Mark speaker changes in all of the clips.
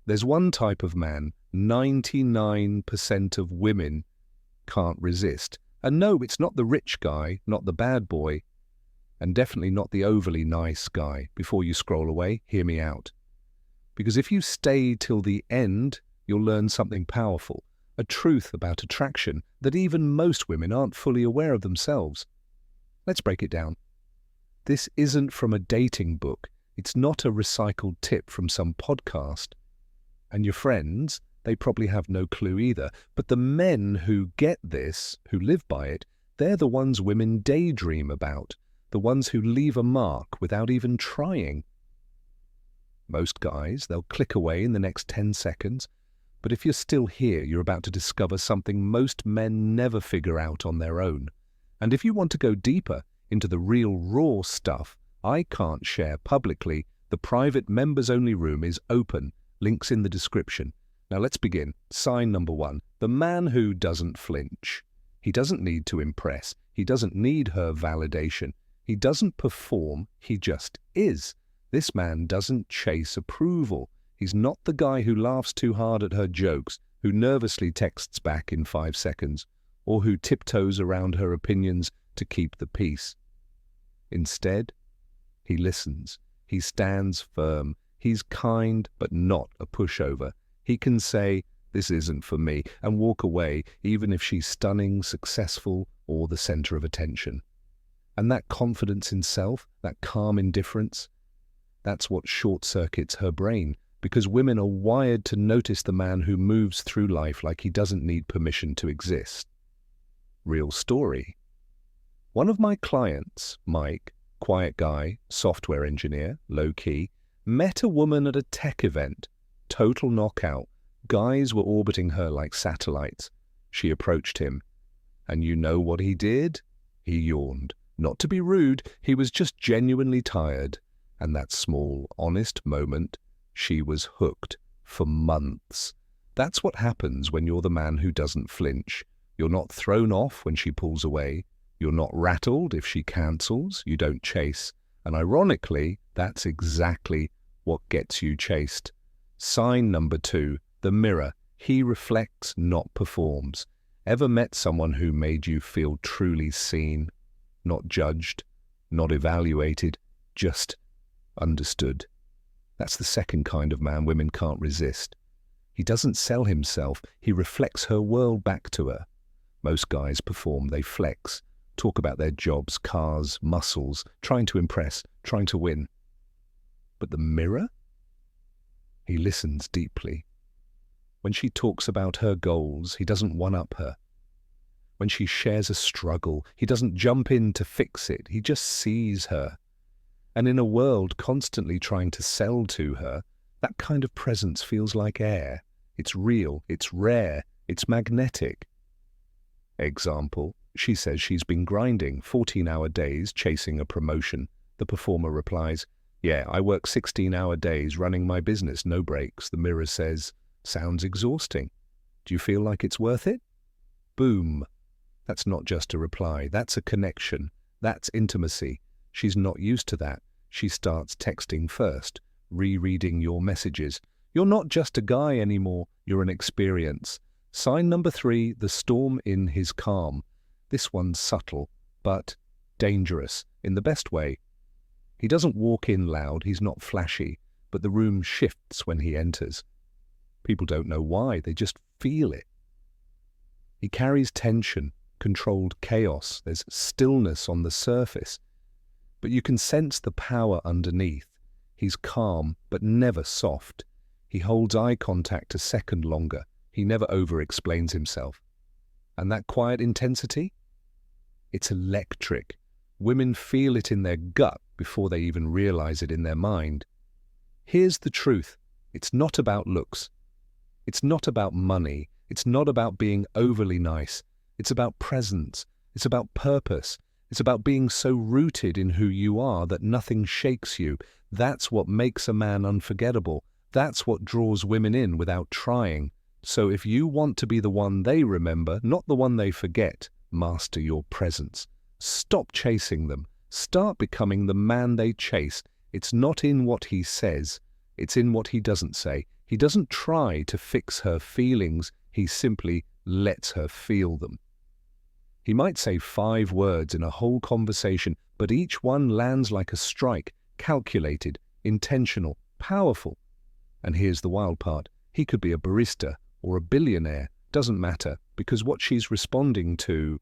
Speaker 1: There's one type of man 99% of women can't resist. And no, it's not the rich guy, not the bad boy, and definitely not the overly nice guy. Before you scroll away, hear me out. Because if you stay till the end, you'll learn something powerful, a truth about attraction that even most women aren't fully aware of themselves. Let's break it down. This isn't from a dating book. It's not a recycled tip from some podcast. And your friends, they probably have no clue either. But the men who get this, who live by it, they're the ones women daydream about, the ones who leave a mark without even trying. Most guys, they'll click away in the next 10 seconds. But if you're still here, you're about to discover something most men never figure out on their own. And if you want to go deeper into the real raw stuff I can't share publicly, the private members-only room is open. Links in the description. Now let's begin. Sign number 1. The man who doesn't flinch. He doesn't need to impress. He doesn't need her validation. He doesn't perform. He just is. This man doesn't chase approval. He's not the guy who laughs too hard at her jokes, who nervously texts back in 5 seconds, or who tiptoes around her opinions to keep the peace. Instead, he listens. He stands firm. He's kind, but not a pushover. He can say, "This isn't for me," and walk away, even if she's stunning, successful, or the center of attention. And that confidence in self, that calm indifference, that's what short-circuits her brain, because women are wired to notice the man who moves through life like he doesn't need permission to exist. Real story. One of my clients, Mike, quiet guy, software engineer, low-key, met a woman at a tech event. Total knockout. Guys were orbiting her like satellites. She approached him. And you know what he did? He yawned. Not to be rude, he was just genuinely tired. And that small, honest moment, she was hooked for months. That's what happens when you're the man who doesn't flinch. You're not thrown off when she pulls away. You're not rattled if she cancels. You don't chase. And ironically, that's exactly what gets you chased. Sign number 2, the mirror. He reflects, not performs. Ever met someone who made you feel truly seen? Not judged, not evaluated, just understood. That's the second kind of man women can't resist. He doesn't sell himself. He reflects her world back to her. Most guys perform. They flex. Talk about their jobs, cars, muscles, trying to impress, trying to win. But the mirror? He listens deeply. When she talks about her goals, he doesn't one-up her. When she shares a struggle, he doesn't jump in to fix it. He just sees her. And in a world constantly trying to sell to her, that kind of presence feels like air. It's real, it's rare, it's magnetic. Example. She says she's been grinding 14-hour days chasing a promotion. The performer replies, "Yeah, I work 16-hour days running my business, no breaks." The mirror says, "Sounds exhausting. Do you feel like it's worth it?" Boom. That's not just a reply. That's a connection. That's intimacy. She's not used to that. She starts texting first, rereading your messages. You're not just a guy anymore. You're an experience. Sign number 3, the storm in his calm. This one's subtle, but dangerous, in the best way. He doesn't walk in loud, he's not flashy, but the room shifts when he enters. People don't know why, they just feel it. He carries tension, controlled chaos, there's stillness on the surface, but you can sense the power underneath. He's calm, but never soft. He holds eye contact a second longer. He never over-explains himself. And that quiet intensity? It's electric. Women feel it in their gut before they even realize it in their mind. Here's the truth. It's not about looks. It's not about money. It's not about being overly nice. It's about presence. It's about purpose. It's about being so rooted in who you are that nothing shakes you. That's what makes a man unforgettable. That's what draws women in without trying. So if you want to be the one they remember, not the one they forget, master your presence. Stop chasing them. Start becoming the man they chase. It's not in what he says. It's in what he doesn't say. He doesn't try to fix her feelings, he simply lets her feel them. He might say 5 words in a whole conversation, but each one lands like a strike, calculated, intentional, powerful. And here's the wild part. He could be a barista or a billionaire, doesn't matter, because what she's responding to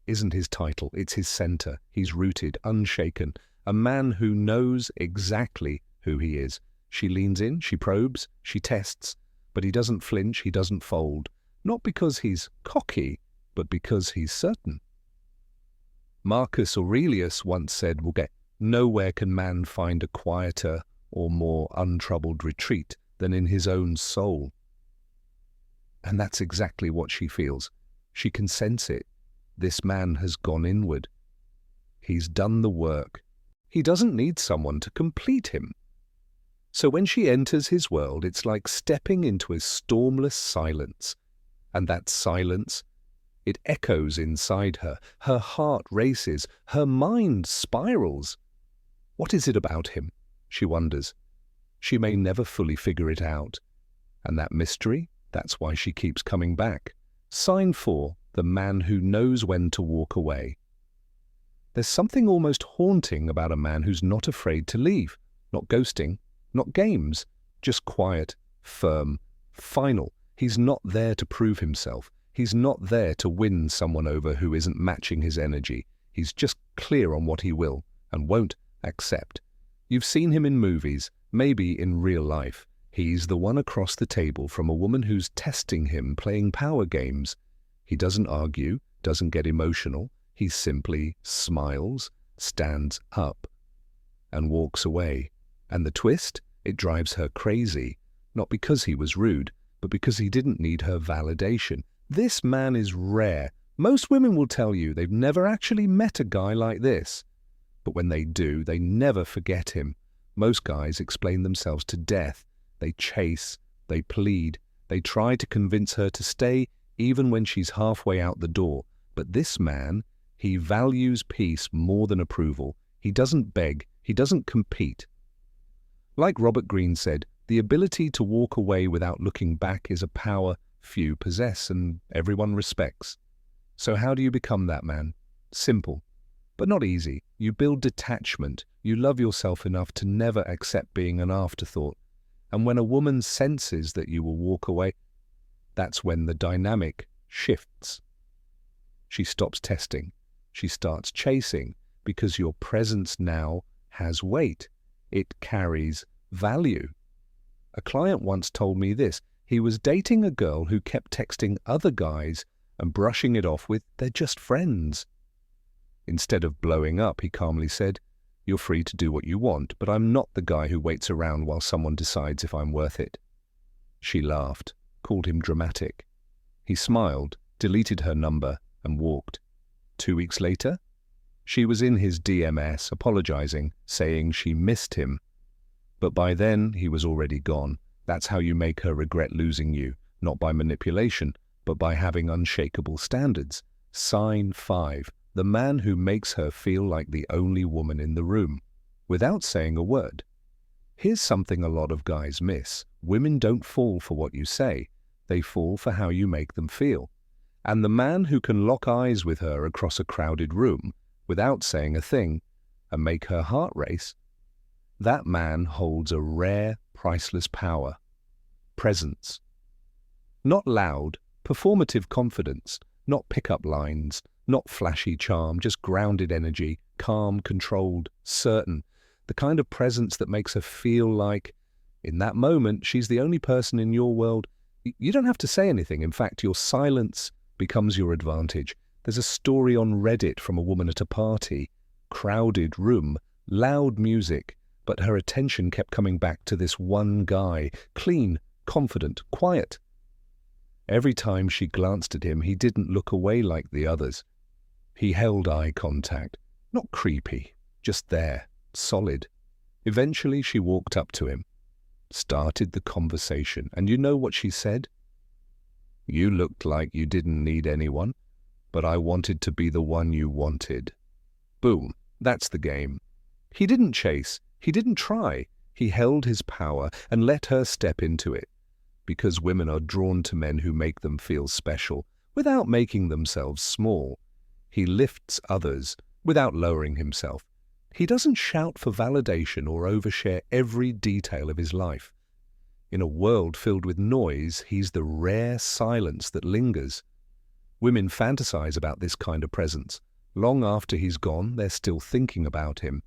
Speaker 1: isn't his title, it's his center. He's rooted, unshaken, a man who knows exactly who he is. She leans in, she probes, she tests, but he doesn't flinch, he doesn't fold. Not because he's cocky, but because he's certain. Marcus Aurelius once said, "Nowhere can man find a quieter or more untroubled retreat than in his own soul." And that's exactly what she feels. She can sense it. This man has gone inward. He's done the work. He doesn't need someone to complete him. So when she enters his world, it's like stepping into a stormless silence. And that silence, it echoes inside her. Her heart races. Her mind spirals. What is it about him? She wonders. She may never fully figure it out. And that mystery, that's why she keeps coming back. Sign 4, the man who knows when to walk away. There's something almost haunting about a man who's not afraid to leave. Not ghosting, not games, just quiet, firm, final. He's not there to prove himself. He's not there to win someone over who isn't matching his energy. He's just clear on what he will and won't accept. You've seen him in movies, maybe in real life. He's the one across the table from a woman who's testing him, playing power games. He doesn't argue, doesn't get emotional. He simply smiles, stands up, and walks away. And the twist? It drives her crazy. Not because he was rude, but because he didn't need her validation. This man is rare. Most women will tell you they've never actually met a guy like this. But when they do, they never forget him. Most guys explain themselves to death. They chase, they plead, they try to convince her to stay even when she's halfway out the door. But this man, he values peace more than approval. He doesn't beg, he doesn't compete. Like Robert Greene said, the ability to walk away without looking back is a power few possess and everyone respects. So how do you become that man? Simple, but not easy. You build detachment. You love yourself enough to never accept being an afterthought. And when a woman senses that you will walk away, that's when the dynamic shifts. She stops testing. She starts chasing because your presence now has weight. It carries value. A client once told me this. He was dating a girl who kept texting other guys and brushing it off with, "They're just friends." Instead of blowing up, he calmly said, "You're free to do what you want, but I'm not the guy who waits around while someone decides if I'm worth it." She laughed, called him dramatic. He smiled, deleted her number, and walked. 2 weeks later, she was in his DMS, apologizing, saying she missed him. But by then, he was already gone. That's how you make her regret losing you, not by manipulation, but by having unshakable standards. Sign 5, the man who makes her feel like the only woman in the room, without saying a word. Here's something a lot of guys miss. Women don't fall for what you say. They fall for how you make them feel. And the man who can lock eyes with her across a crowded room, without saying a thing, and make her heart race, that man holds a rare, priceless power. Presence. Not loud, performative confidence, not pickup lines, not flashy charm, just grounded energy, calm, controlled, certain. The kind of presence that makes her feel like, in that moment, she's the only person in your world. You don't have to say anything. In fact, your silence becomes your advantage. There's a story on Reddit from a woman at a party. Crowded room, loud music, but her attention kept coming back to this one guy, clean, confident, quiet. Every time she glanced at him, he didn't look away like the others. He held eye contact, not creepy, just there, solid. Eventually she walked up to him, started the conversation, and you know what she said? "You looked like you didn't need anyone, but I wanted to be the one you wanted." Boom, that's the game. He didn't chase, he didn't try. He held his power and let her step into it. because women are drawn to men who make them feel special without making themselves small. He lifts others without lowering himself. He doesn't shout for validation or overshare every detail of his life. In a world filled with noise, he's the rare silence that lingers. Women fantasize about this kind of presence. Long after he's gone, they're still thinking about him.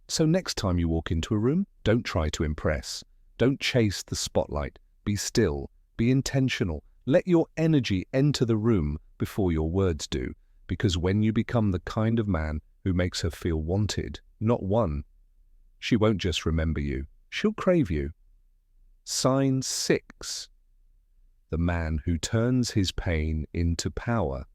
Speaker 1: So next time you walk into a room, don't try to impress. Don't chase the spotlight. Be still. Be intentional. Let your energy enter the room before your words do, because when you become the kind of man who makes her feel wanted, not won, she won't just remember you, she'll crave you. Sign 6. The man who turns his pain into power.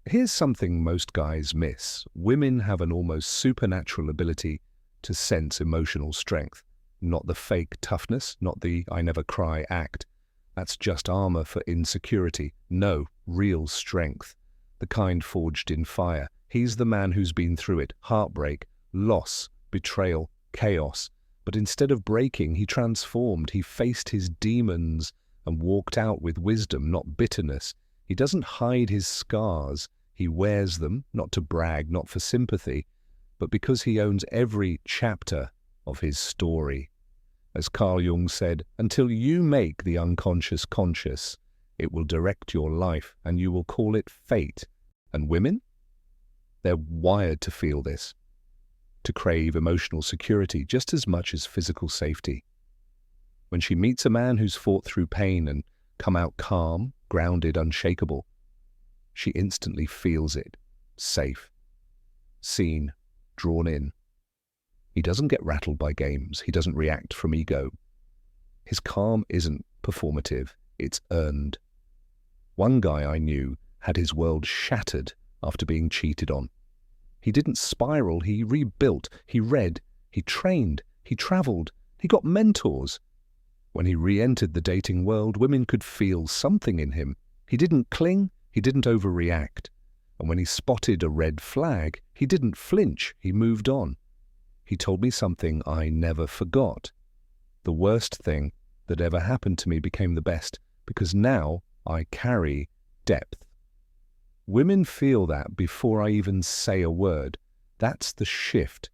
Speaker 1: Here's something most guys miss. Women have an almost supernatural ability to sense emotional strength. Not the fake toughness, not the I never cry act. That's just armor for insecurity. No, real strength. The kind forged in fire. He's the man who's been through it. Heartbreak, loss, betrayal, chaos. But instead of breaking, he transformed. He faced his demons and walked out with wisdom, not bitterness. He doesn't hide his scars. He wears them, not to brag, not for sympathy, but because he owns every chapter of his story. As Carl Jung said, until you make the unconscious conscious, it will direct your life and you will call it fate. And women? They're wired to feel this, to crave emotional security just as much as physical safety. When she meets a man who's fought through pain and come out calm, grounded, unshakable, she instantly feels it, safe, seen, drawn in. He doesn't get rattled by games. He doesn't react from ego. His calm isn't performative, it's earned. One guy I knew had his world shattered after being cheated on. He didn't spiral, he rebuilt, he read, he trained, he traveled, he got mentors. When he re-entered the dating world, women could feel something in him. He didn't cling, he didn't overreact. And when he spotted a red flag, he didn't flinch, he moved on. He told me something I never forgot. The worst thing that ever happened to me became the best, because now I carry depth. Women feel that before I even say a word. That's the shift.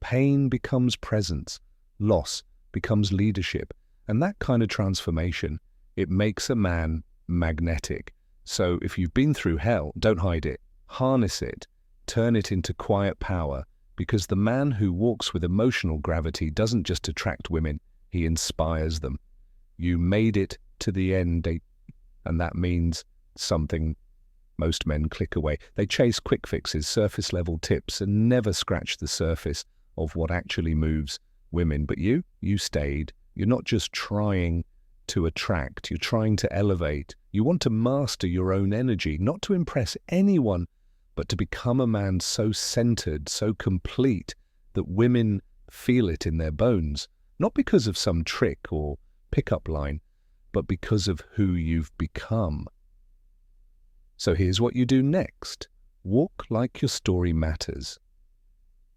Speaker 1: Pain becomes presence, loss becomes leadership, and that kind of transformation, it makes a man magnetic. So if you've been through hell, don't hide it, harness it, turn it into quiet power, because the man who walks with emotional gravity doesn't just attract women, he inspires them. You made it to the end, and that means something. Most men click away. They chase quick fixes, surface-level tips, and never scratch the surface of what actually moves women. But you stayed. You're not just trying to attract, you're trying to elevate. You want to master your own energy, not to impress anyone, but to become a man so centered, so complete, that women feel it in their bones, not because of some trick or pickup line, but because of who you've become. So here's what you do next. Walk like your story matters.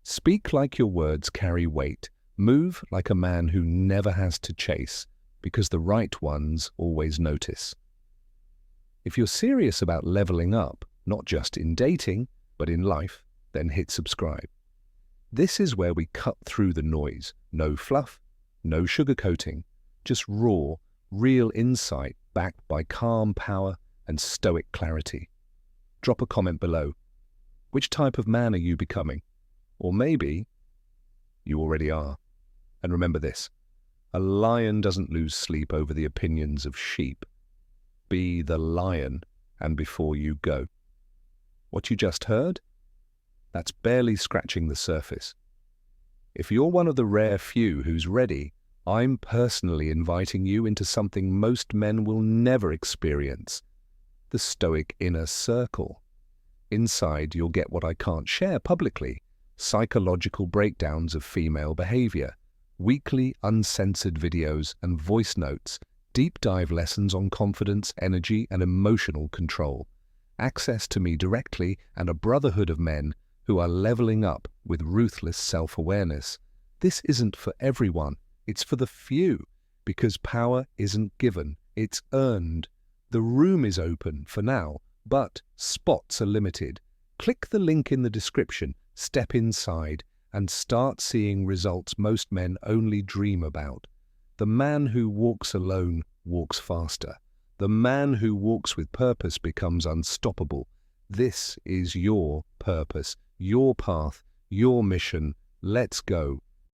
Speaker 1: Speak like your words carry weight. Move like a man who never has to chase, because the right ones always notice. If you're serious about leveling up, not just in dating, but in life, then hit subscribe. This is where we cut through the noise. No fluff, no sugarcoating, just raw, real insight backed by calm power and stoic clarity. Drop a comment below. Which type of man are you becoming? Or maybe you already are. And remember this, a lion doesn't lose sleep over the opinions of sheep. Be the lion, and before you go. What you just heard? That's barely scratching the surface. If you're one of the rare few who's ready, I'm personally inviting you into something most men will never experience. The Stoic inner circle. Inside, you'll get what I can't share publicly, psychological breakdowns of female behavior, weekly uncensored videos and voice notes, deep dive lessons on confidence, energy, and emotional control, access to me directly, and a brotherhood of men who are leveling up with ruthless self-awareness. This isn't for everyone, it's for the few, Because power isn't given, it's earned. The room is open for now, but spots are limited. Click the link in the description, step inside, and start seeing results most men only dream about. The man who walks alone walks faster. The man who walks with purpose becomes unstoppable. This is your purpose, your path, your mission. Let's go.